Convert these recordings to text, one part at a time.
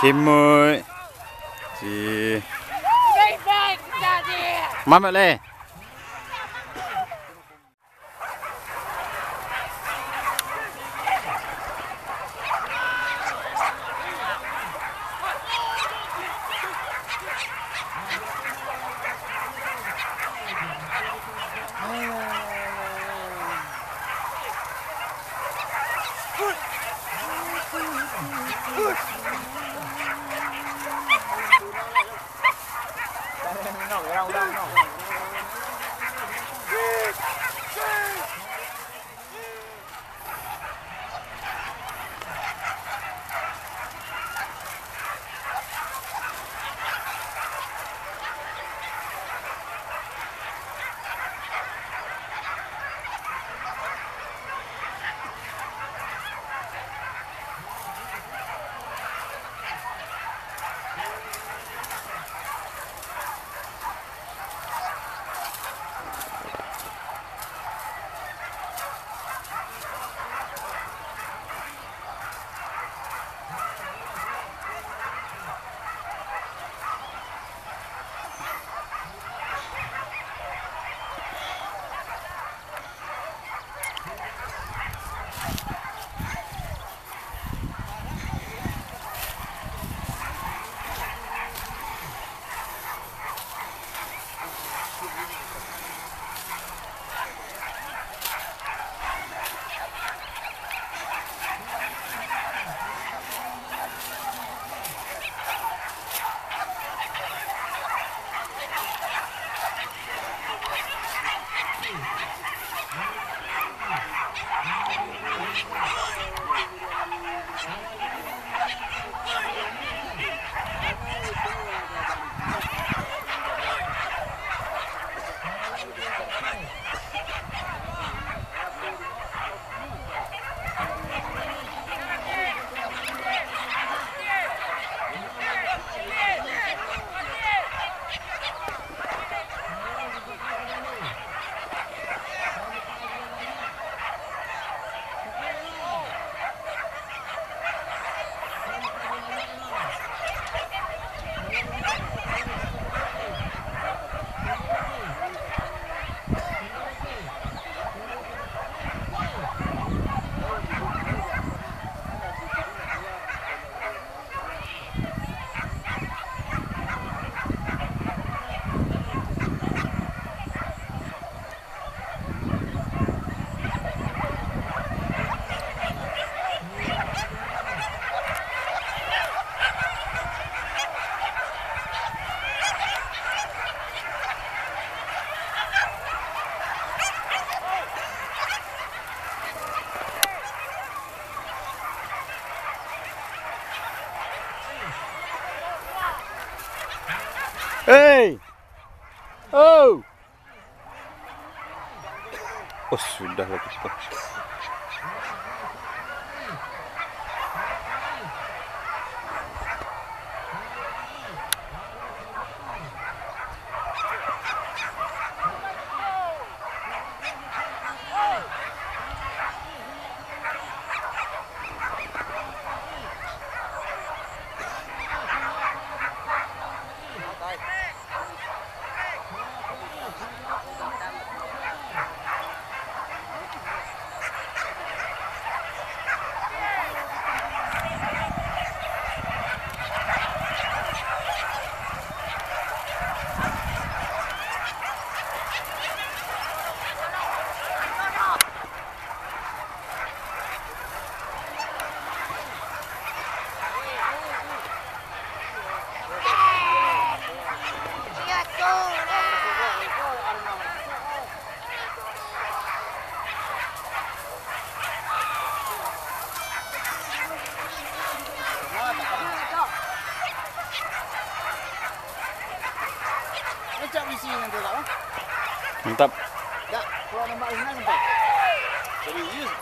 Timur si Mama le. Hey! Oh! Oh, sudah lah kita. Mantap. Ya, kalau nembak ini sampai. Serius.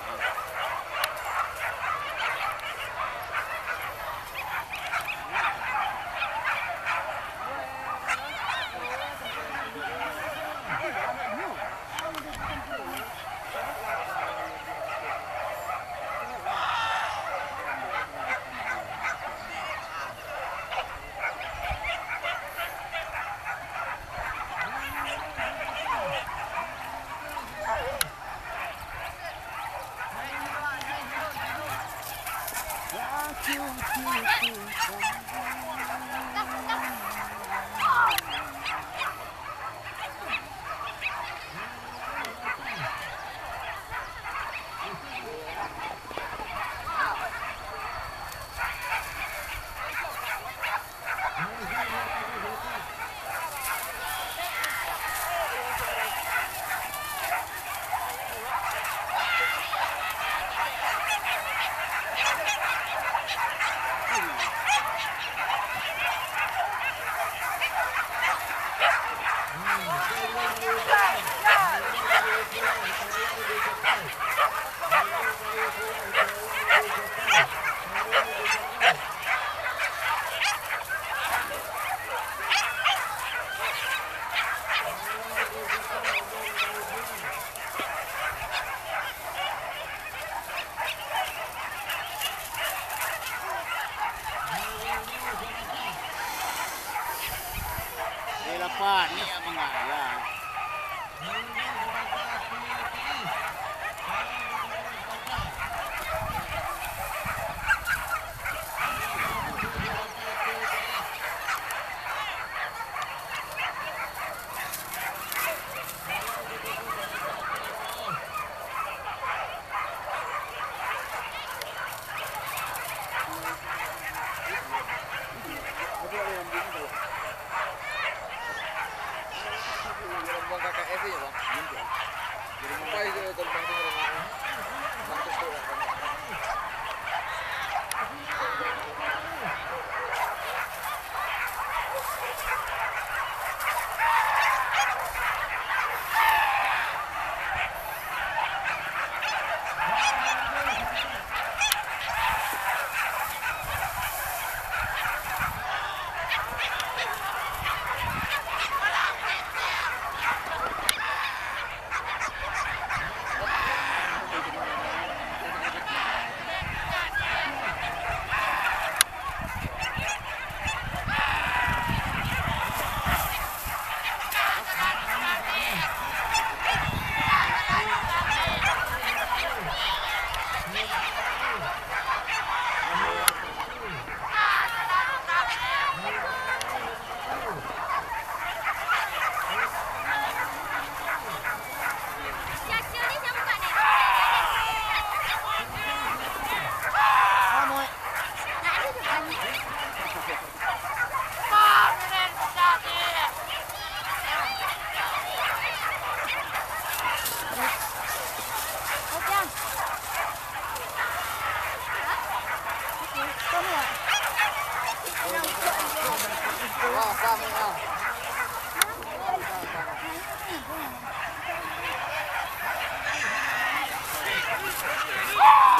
Pak, ni abang ayah.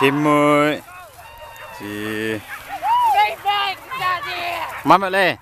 Timur si Mama le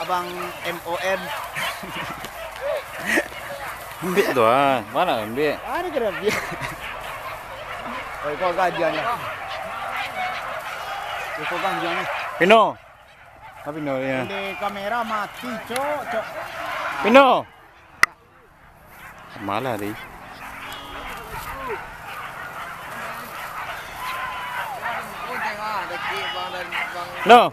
abang MON. ambil tu ah, mana ambil? Ada kena dia. Oi, kau gajian ya. Kau gajian ni. Pino. Apa Pino ya? Di kamera mati, cok. Pino. Malah di. No.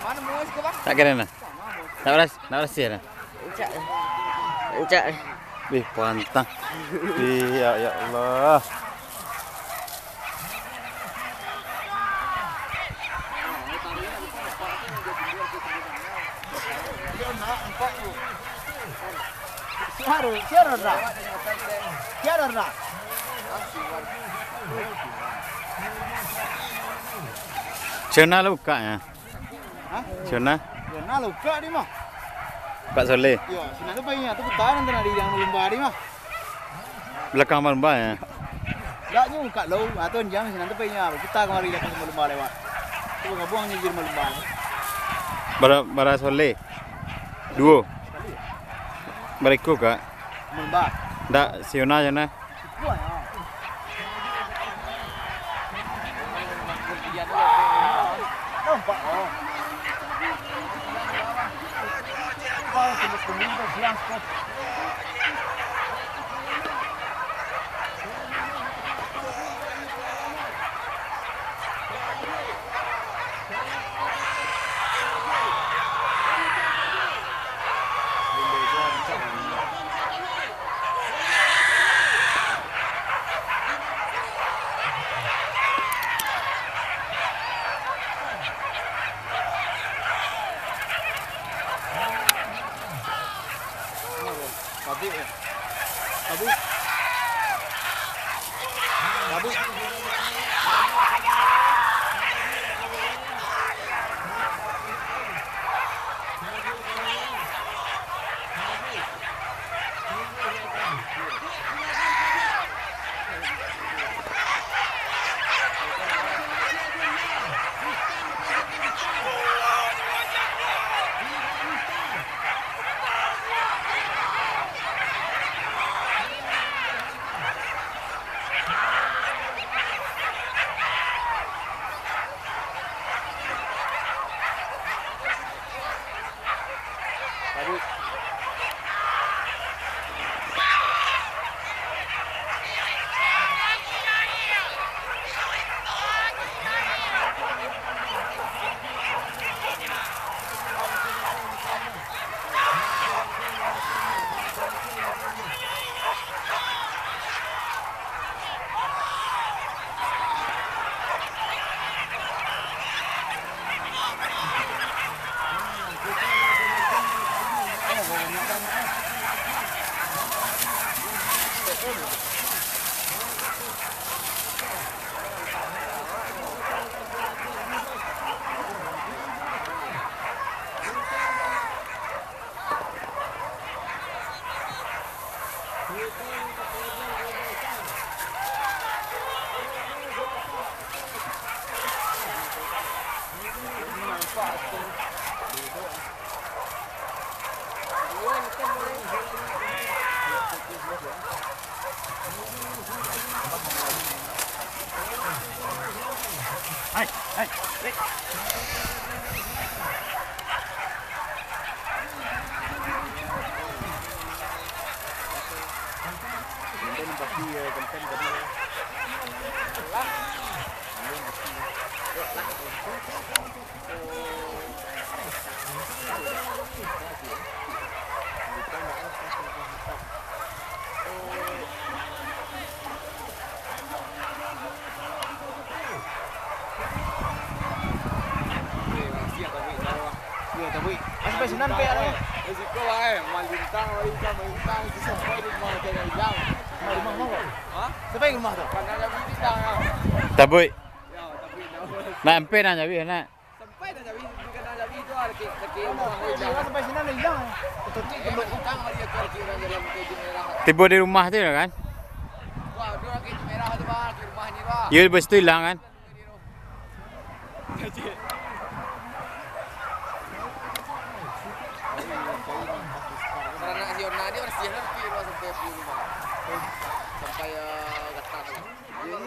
Mana muas ke bang? Tak kira na. Nak beras ya na. Encak. Wih, pantang. Ya Allah. Siapa dah? Cina luka ya. Hah? Cina. Ya, nak luka di mah. Pak Soleh. Yo, sini tu bayinya tu putaran tu nanti yang lomba di mah. Belakang lomba ya. Tak nyuka lo, atau jam sini tu bayinya. Kita kemari datang lomba lewat. Tu ngabuang ni jadi lomba. Bara Soleh. Duo. Bariku kak. Lomba. Ndak Siona jana. Buat ya. Nampak oh. Kau sudah kumpul siang kau. Tabu. Hai. Sampai sini sampai ada. Risiko lah malintang sampai rumah jangan hilang. Rumah mana? Hah? Sampai rumah tu. Kan ada bintang ya. Tabui. Ya, tapi dah. Nak empe nak jabi nak. Sampai dah jadi kan ada itu ada ke Sampai sini ada hilang. Betul belum hutang hari itu kira dalam keju merah. Tiba di rumah tu kan. Wah, dua keju merah tu bah di rumah ni bah. Ya bes tu hilang kan. cik. Karena nak Ziona dia harus siap nanti sampai 10 sampai gatal. Dia